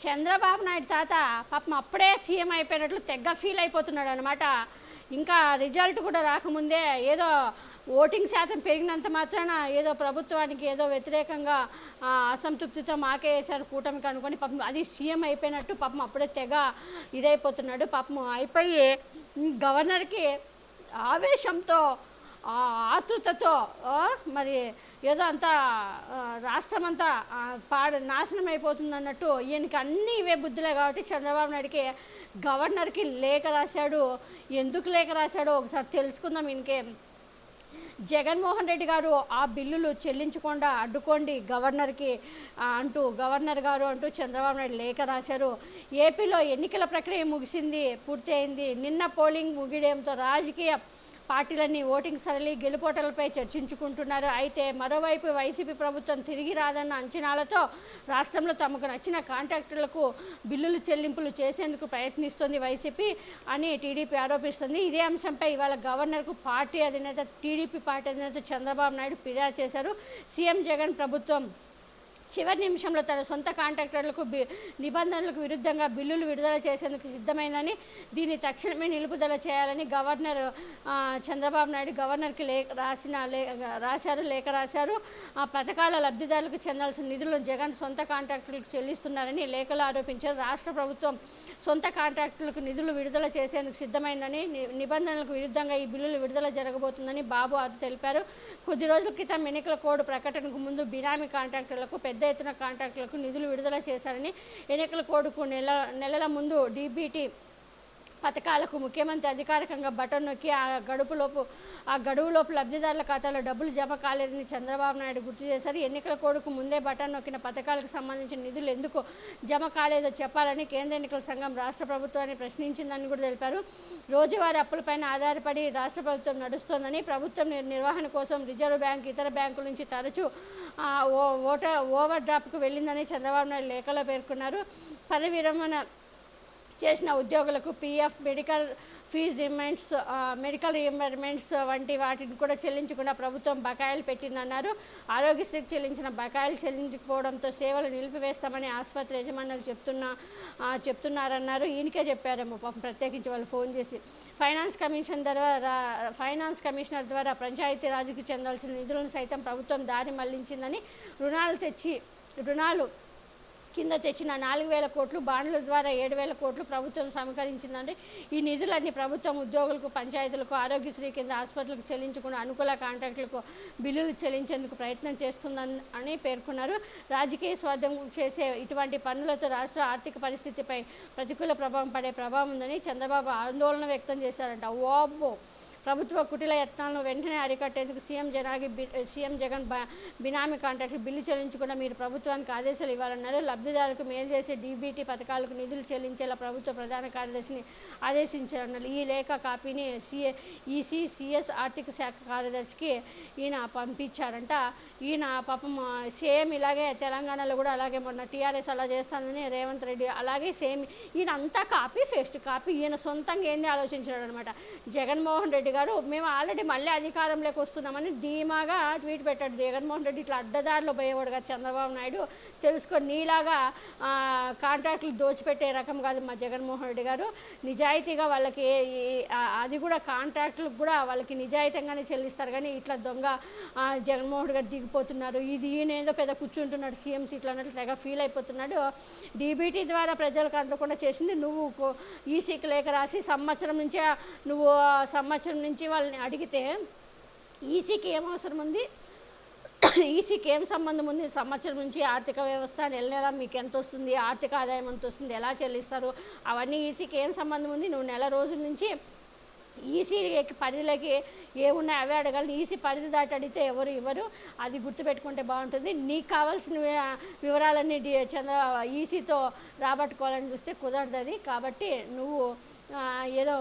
చంద్రబాబు నాయుడు తాత పాపం అప్పుడే సీఎం అయిపోయినట్లు తెగ ఫీల్ అయిపోతున్నాడు అనమాట. ఇంకా రిజల్ట్ కూడా రాకముందే ఏదో ఓటింగ్ శాతం పెరిగినంత మాత్రాన ఏదో ప్రభుత్వానికి ఏదో వ్యతిరేకంగా అసంతృప్తితో మాకే వేశారు కూటమికి అనుకొని పాపం అది సీఎం అయిపోయినట్టు పాపం అప్పుడే తెగ ఇదైపోతున్నాడు. పాపం అయిపోయి గవర్నర్కి ఆవేశంతో ఆతృతతో మరి ఏదో అంతా రాష్ట్రం అంతా నాశనం అయిపోతుంది అన్నట్టు ఈయనకి అన్నీ ఇవే బుద్ధులే కాబట్టి చంద్రబాబు నాయుడికి గవర్నర్కి లేఖ రాశాడు. ఎందుకు లేఖ రాశాడో ఒకసారి తెలుసుకుందాం. ఈయనకే జగన్మోహన్ రెడ్డి గారు ఆ బిల్లులు చెల్లించకుండా అడ్డుకోండి గవర్నర్కి గవర్నర్ గారు అంటూ చంద్రబాబు నాయుడు లేఖ రాశారు. ఏపీలో ఎన్నికల ప్రక్రియ ముగిసింది, పూర్తి అయింది. నిన్న పోలింగ్ ముగియడంతో రాజకీయ పార్టీలన్నీ ఓటింగ్ సరళి గెలుపోటలపై చర్చించుకుంటున్నారు. అయితే మరోవైపు వైసీపీ ప్రభుత్వం తిరిగి రాదన్న అంచనాలతో రాష్ట్రంలో తమకు నచ్చిన కాంట్రాక్టర్లకు బిల్లులు చెల్లింపులు చేసేందుకు ప్రయత్నిస్తోంది వైసీపీ అని టీడీపీ ఆరోపిస్తుంది. ఇదే అంశంపై ఇవాళ గవర్నర్కు టీడీపీ పార్టీ అధినేత చంద్రబాబు నాయుడు ఫిర్యాదు చేశారు. సీఎం జగన్ ప్రభుత్వం చివరి నిమిషంలో తన సొంత కాంట్రాక్టర్లకు నిబంధనలకు విరుద్ధంగా బిల్లులు విడుదల చేసేందుకు సిద్ధమైందని, దీన్ని తక్షణమే నిలుపుదల చేయాలని గవర్నర్ చంద్రబాబు నాయుడు గవర్నర్కి లేఖ రాశారు. పథకాల లబ్ధిదారులకు చెందాల్సిన నిధులను జగన్ సొంత కాంట్రాక్టర్లకు చెల్లిస్తున్నారని లేఖలో ఆరోపించారు. రాష్ట్ర ప్రభుత్వం సొంత కాంట్రాక్టులకు నిధులు విడుదల చేసేందుకు సిద్ధమైందని, నిబంధనలకు విరుద్ధంగా ఈ బిల్లులు విడుదల జరగబోతుందని బాబు అది తెలిపారు. కొద్ది రోజుల క్రితం ఎన్నికల కోడ్ ప్రకటనకు ముందు బినామీ కాంట్రాక్టర్లకు పెద్ద ఎత్తున కాంట్రాక్టులకు నిధులు విడుదల చేశారని, ఎన్నికల కోడ్కు నెలల ముందు డీబీటీ పథకాలకు ముఖ్యమంత్రి అధికారికంగా బటన్ నొక్కి ఆ గడువులోపు లబ్ధిదారుల ఖాతాలో డబ్బులు జమ కాలేదని చంద్రబాబు నాయుడు గుర్తు చేశారు. ఎన్నికల కోడ్కు ముందే బటన్ నొక్కిన పథకాలకు సంబంధించిన నిధులు ఎందుకు జమ కాలేదో చెప్పాలని కేంద్ర ఎన్నికల సంఘం రాష్ట్ర ప్రభుత్వాన్ని ప్రశ్నించిందని కూడా తెలిపారు. రోజువారీ అప్పులపైన ఆధారపడి రాష్ట్ర ప్రభుత్వం నడుస్తోందని, ప్రభుత్వం నిర్వహణ కోసం రిజర్వ్ బ్యాంక్ ఇతర బ్యాంకుల నుంచి తరచూ ఓవర్ డ్రాఫ్ట్కు వెళ్ళిందని చంద్రబాబు నాయుడు లేఖలో పేర్కొన్నారు. పదవి విరమణ చేసిన ఉద్యోగులకు పీఎఫ్, మెడికల్ రీఎంబర్స్మెంట్స్ వంటి వాటిని కూడా చెల్లించకుండా ప్రభుత్వం బకాయిలు పెట్టిందన్నారు. ఆరోగ్యశ్రీకి చెల్లించిన బకాయిలు చెల్లించకపోవడంతో సేవలు నిలిపివేస్తామని ఆసుపత్రి యజమానులకు చెప్తున్నారన్నారు. ఈయనకే చెప్పారేమో పాపం ప్రత్యేకించి వాళ్ళు ఫోన్ చేసి. ఫైనాన్స్ కమిషనర్ ద్వారా పంచాయతీరాజ్కి చెందాల్సిన నిధులను సైతం ప్రభుత్వం దారి మళ్లించిందని, రుణాలు కింద తెచ్చిన 4,000 కోట్లు, బాండ్ల ద్వారా 7,000 కోట్లు ప్రభుత్వం సమీకరించిందంటే ఈ నిధులన్నీ ప్రభుత్వం ఉద్యోగులకు, పంచాయతీలకు, ఆరోగ్యశ్రీ కింద ఆసుపత్రులకు చెల్లించకుండా అనుకూల కాంట్రాక్టులకు బిల్లులు చెల్లించేందుకు ప్రయత్నం చేస్తుందని పేర్కొన్నారు. రాజకీయ స్వార్థం చేసే ఇటువంటి పనులతో రాష్ట్ర ఆర్థిక పరిస్థితిపై ప్రతికూల ప్రభావం పడే ప్రభావం ఉందని చంద్రబాబు ఆందోళన వ్యక్తం చేశారంట. ఓబ్బో ప్రభుత్వ కుటిల యత్నాలను వెంటనే అరికట్టేందుకు సీఎం జగన్ బినామీ కాంట్రాక్టులు బిల్లు చెల్లించకుండా మీరు ప్రభుత్వానికి ఆదేశాలు ఇవ్వాలన్నారు. లబ్ధిదారులకు మేలు చేసే డీబీటీ పథకాలకు నిధులు చెల్లించేలా ప్రభుత్వ ప్రధాన కార్యదర్శిని ఆదేశించారన్నారు. ఈ లేఖ కాపీని సిఎస్ ఆర్థిక శాఖ కార్యదర్శికి ఈయన పంపించారంట. ఈయన పాపం సేమ్ ఇలాగే తెలంగాణలో కూడా అలాగే మొన్న టీఆర్ఎస్ అలా చేస్తానని రేవంత్ రెడ్డి అలాగే సేమ్ ఈయన అంతా ఫేస్ట్ కాపీ ఈయన సొంతంగా ఏంది ఆలోచించాడు అనమాట. జగన్మోహన్ రెడ్డి గారు మేము ఆల్రెడీ మళ్ళీ అధికారంలోకి వస్తున్నామని ధీమాగా ట్వీట్ పెట్టాడు. జగన్మోహన్ రెడ్డి ఇట్లా అడ్డదారిలో పోయేవాడు కదా చంద్రబాబు నాయుడు, తెలుసుకొని నీలాగా కాంట్రాక్టులు దోచిపెట్టే రకం కాదు మా జగన్మోహన్ రెడ్డి గారు. నిజాయితీగా వాళ్ళకి అది కూడా కాంట్రాక్టులకు కూడా వాళ్ళకి నిజాయితీగానే చెల్లిస్తారు. కానీ ఇట్లా దొంగ జగన్మోహన్ రెడ్డి గారు దిగిపోతున్నారు. ఈయన ఏదో పెద్ద కూర్చుంటున్నాడు సీఎం సీట్లు అన్నట్లు తెగ ఫీల్ అయిపోతున్నాడు. డీబీటీ ద్వారా ప్రజలకు అందకుండా చేసింది నువ్వు. ఈసీకి లేఖ రాసి సంవత్సరం నుంచి వాళ్ళని అడిగితే ఈసీకి ఏం అవసరం ఉంది, ఈసీకి ఏం సంబంధం ఉంది? సంవత్సరం నుంచి ఆర్థిక వ్యవస్థ నెల నెల మీకు ఎంత వస్తుంది, ఆర్థిక ఆదాయం ఎంత వస్తుంది, ఎలా చెల్లిస్తారు, అవన్నీ ఈసీకి ఏం సంబంధం ఉంది? నువ్వు నెల రోజుల నుంచి ఈసీ పరిధిలోకి ఏమున్నాయి అవే అడగాలి. ఈసీ పరిధి దాటి అడిగితే ఎవరు ఇవ్వరు. అది గుర్తుపెట్టుకుంటే బాగుంటుంది. నీకు కావాల్సిన వివరాలన్నీ ఈసీతో రాబట్టుకోవాలని చూస్తే కుదరదు అది. కాబట్టి నువ్వు ఏదో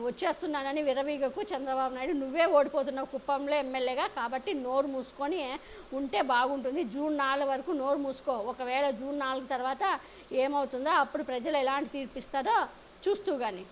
వచ్చేస్తున్నానని విరవీగకు చంద్రబాబు నాయుడు. నువ్వే ఓడిపోతున్నావు కుప్పంలో ఎమ్మెల్యేగా. కాబట్టి నోరు మూసుకొని ఉంటే బాగుంటుంది. జూన్ 4 వరకు నోరు మూసుకో. ఒకవేళ జూన్ 4 తర్వాత ఏమవుతుందో అప్పుడు ప్రజలు ఎలాంటి తీర్పిస్తారో చూస్తూ కానీ.